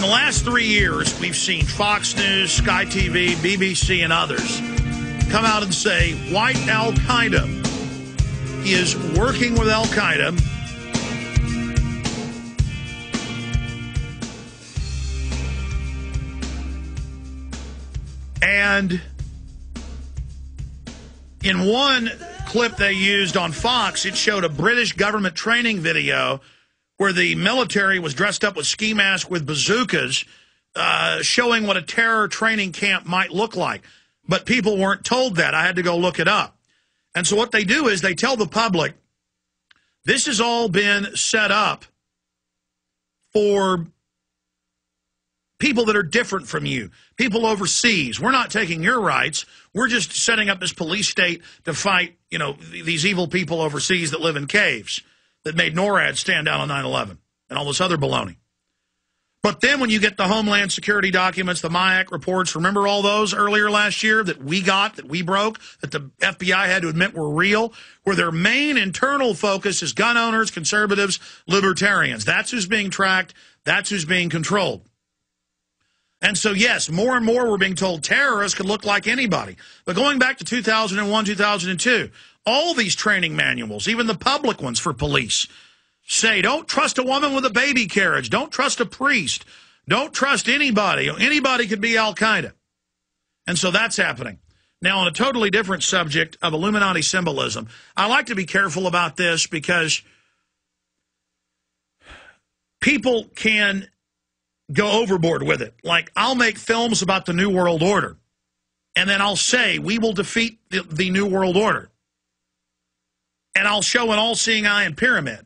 the last 3 years, we've seen Fox News, Sky TV, BBC, and others come out and say white Al-Qaeda is working with Al-Qaeda and in one clip they used on Fox, it showed a British government training video where the military was dressed up with ski masks with bazookas, showing what a terror training camp might look like. But people weren't told that. I had to go look it up. And so what they do is they tell the public, this has all been set up for people that are different from you, people overseas. We're not taking your rights. We're just setting up this police state to fight, you know, these evil people overseas that live in caves that made NORAD stand down on 9/11 and all this other baloney. But then when you get the Homeland Security documents, the MIAC reports, remember all those earlier last year that we got, that we broke, that the FBI had to admit were real, where their main internal focus is gun owners, conservatives, libertarians. That's who's being tracked. That's who's being controlled. And so, yes, more and more we're being told terrorists could look like anybody. But going back to 2001, 2002, all these training manuals, even the public ones for police, say don't trust a woman with a baby carriage. Don't trust a priest. Don't trust anybody. Anybody could be Al-Qaeda. And so that's happening. Now, on a totally different subject of Illuminati symbolism, I like to be careful about this because people can go overboard with it. Like, I'll make films about the New World Order, and then I'll say, we will defeat the New World Order. And I'll show an all-seeing eye and pyramid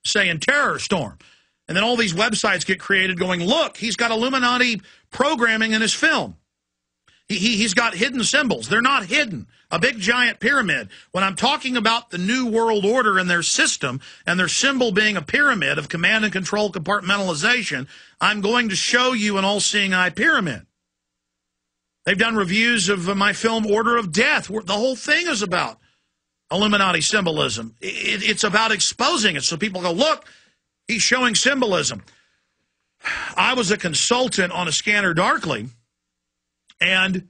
saying terror storm. And then all these websites get created going, look, he's got Illuminati programming in his film. He's got hidden symbols. They're not hidden. A big giant pyramid. When I'm talking about the New World Order and their system and their symbol being a pyramid of command and control compartmentalization, I'm going to show you an all-seeing eye pyramid. They've done reviews of my film Order of Death. The whole thing is about Illuminati symbolism. It's about exposing it so people go, look, he's showing symbolism. I was a consultant on A Scanner Darkly, and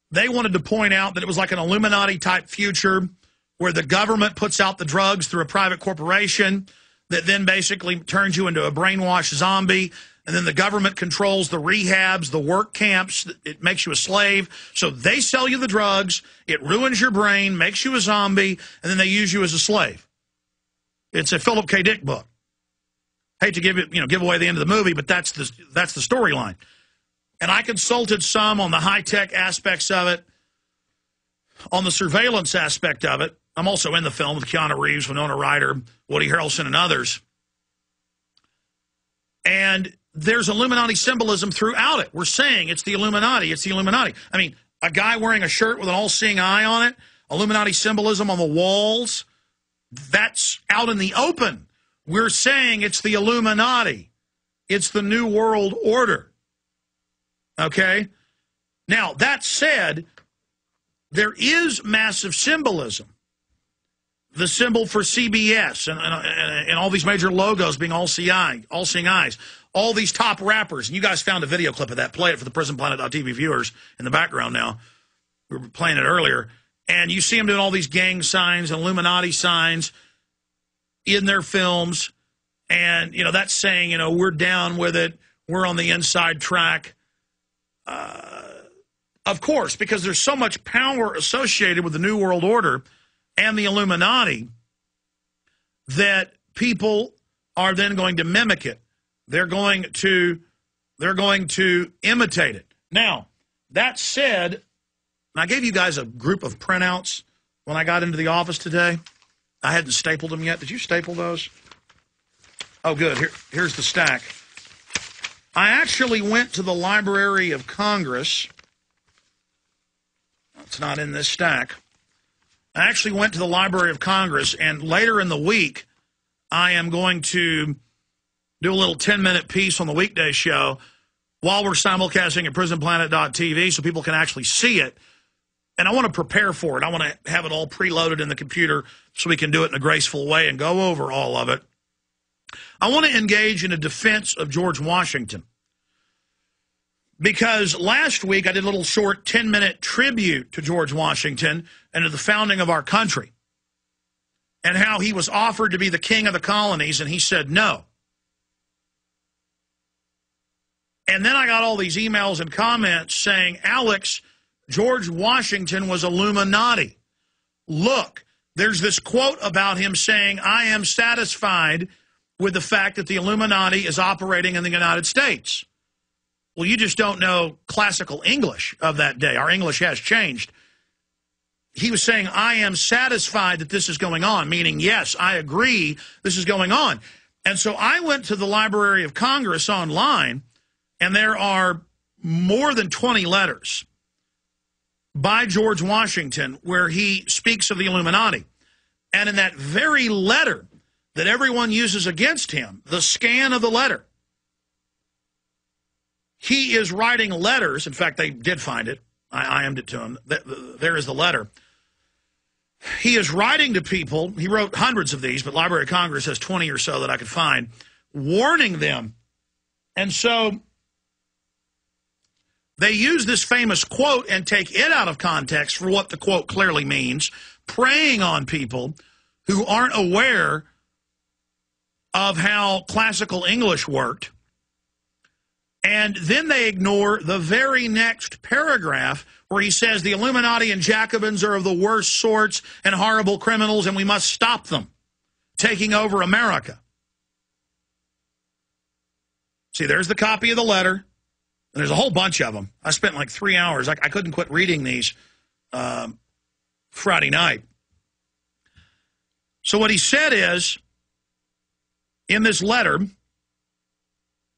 they wanted to point out that it was like an Illuminati-type future where the government puts out the drugs through a private corporation that then basically turns you into a brainwashed zombie, and then the government controls the rehabs, the work camps. It makes you a slave. So they sell you the drugs. It ruins your brain, makes you a zombie, and then they use you as a slave. It's a Philip K. Dick book. Hate to give away the end of the movie, but that's the storyline. And I consulted some on the high-tech aspects of it, on the surveillance aspect of it. I'm also in the film with Keanu Reeves, Winona Ryder, Woody Harrelson, and others. And there's Illuminati symbolism throughout it. We're saying it's the Illuminati. It's the Illuminati. I mean, a guy wearing a shirt with an all-seeing eye on it, Illuminati symbolism on the walls, that's out in the open. We're saying it's the Illuminati. It's the New World Order. Okay? Now, that said, there is massive symbolism. The symbol for CBS and all these major logos being all-seeing eyes. All these top rappers. And you guys found a video clip of that. Play it for the PrisonPlanet.tv viewers in the background now. We were playing it earlier. And you see them doing all these gang signs and Illuminati signs in their films. And, that's saying, we're down with it. We're on the inside track. Of course, because there's so much power associated with the New World Order and the Illuminati that people are then going to mimic it. They're going to imitate it. Now, that said, and I gave you guys a group of printouts when I got into the office today. I hadn't stapled them yet. Did you staple those? Oh, good. Here's the stack. I actually went to the Library of Congress. It's not in this stack. I actually went to the Library of Congress, and later in the week, I am going to do a little 10-minute piece on the weekday show while we're simulcasting at PrisonPlanet.tv so people can actually see it. And I want to prepare for it. I want to have it all preloaded in the computer so we can do it in a graceful way and go over all of it. I want to engage in a defense of George Washington. Because last week I did a little short 10-minute tribute to George Washington and to the founding of our country, and how he was offered to be the king of the colonies, and he said no. And then I got all these emails and comments saying, Alex, George Washington was Illuminati. Look, there's this quote about him saying, I am satisfied with the fact that the Illuminati is operating in the United States. Well, you just don't know classical English of that day. Our English has changed. He was saying, I am satisfied that this is going on, meaning, yes, I agree this is going on. And so I went to the Library of Congress online, and there are more than 20 letters by George Washington where he speaks of the Illuminati. And in that very letter that everyone uses against him, the scan of the letter, he is writing letters. In fact, they did find it. I IM'd it to him. There is the letter. He is writing to people. He wrote hundreds of these, but Library of Congress has 20 or so that I could find, warning them. And so they use this famous quote and take it out of context for what the quote clearly means, preying on people who aren't aware of how classical English worked. And then they ignore the very next paragraph where he says the Illuminati and Jacobins are of the worst sorts and horrible criminals, and we must stop them taking over America. See, there's the copy of the letter. And there's a whole bunch of them. I spent like 3 hours. I couldn't quit reading these Friday night. So what he said is, in this letter,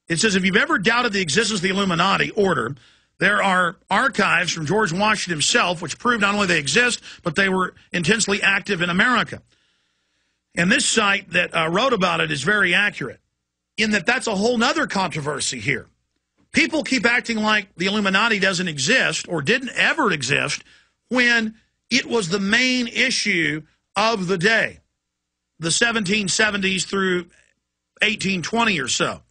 it says, if you've ever doubted the existence of the Illuminati order, there are archives from George Washington himself which prove not only they exist, but they were intensely active in America. And this site that wrote about it is very accurate, in that that's a whole other controversy here. People keep acting like the Illuminati doesn't exist or didn't ever exist when it was the main issue of the day, the 1770s through 1820 or so.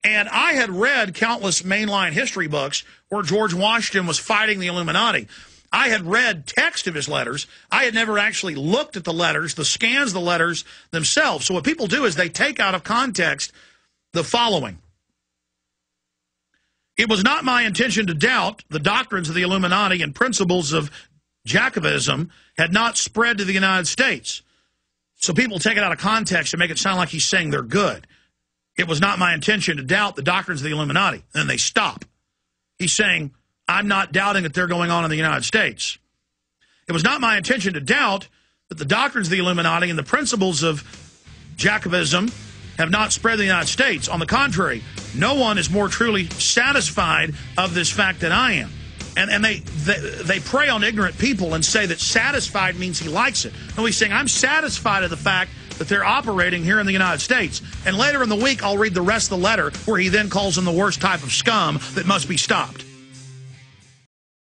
And I had read countless mainline history books where George Washington was fighting the Illuminati. I had read text of his letters. I had never actually looked at the letters, the scans of the letters themselves. So what people do is they take out of context the following. It was not my intention to doubt the doctrines of the Illuminati and principles of Jacobinism had not spread to the United States. So people take it out of context and make it sound like he's saying they're good. It was not my intention to doubt the doctrines of the Illuminati. And then they stop. He's saying, I'm not doubting that they're going on in the United States. It was not my intention to doubt that the doctrines of the Illuminati and the principles of Jacobinism have not spread to the United States. On the contrary, no one is more truly satisfied of this fact than I am. And they prey on ignorant people and say that satisfied means he likes it. No, he's saying, I'm satisfied of the fact that they're operating here in the United States. And later in the week, I'll read the rest of the letter where he then calls them the worst type of scum that must be stopped.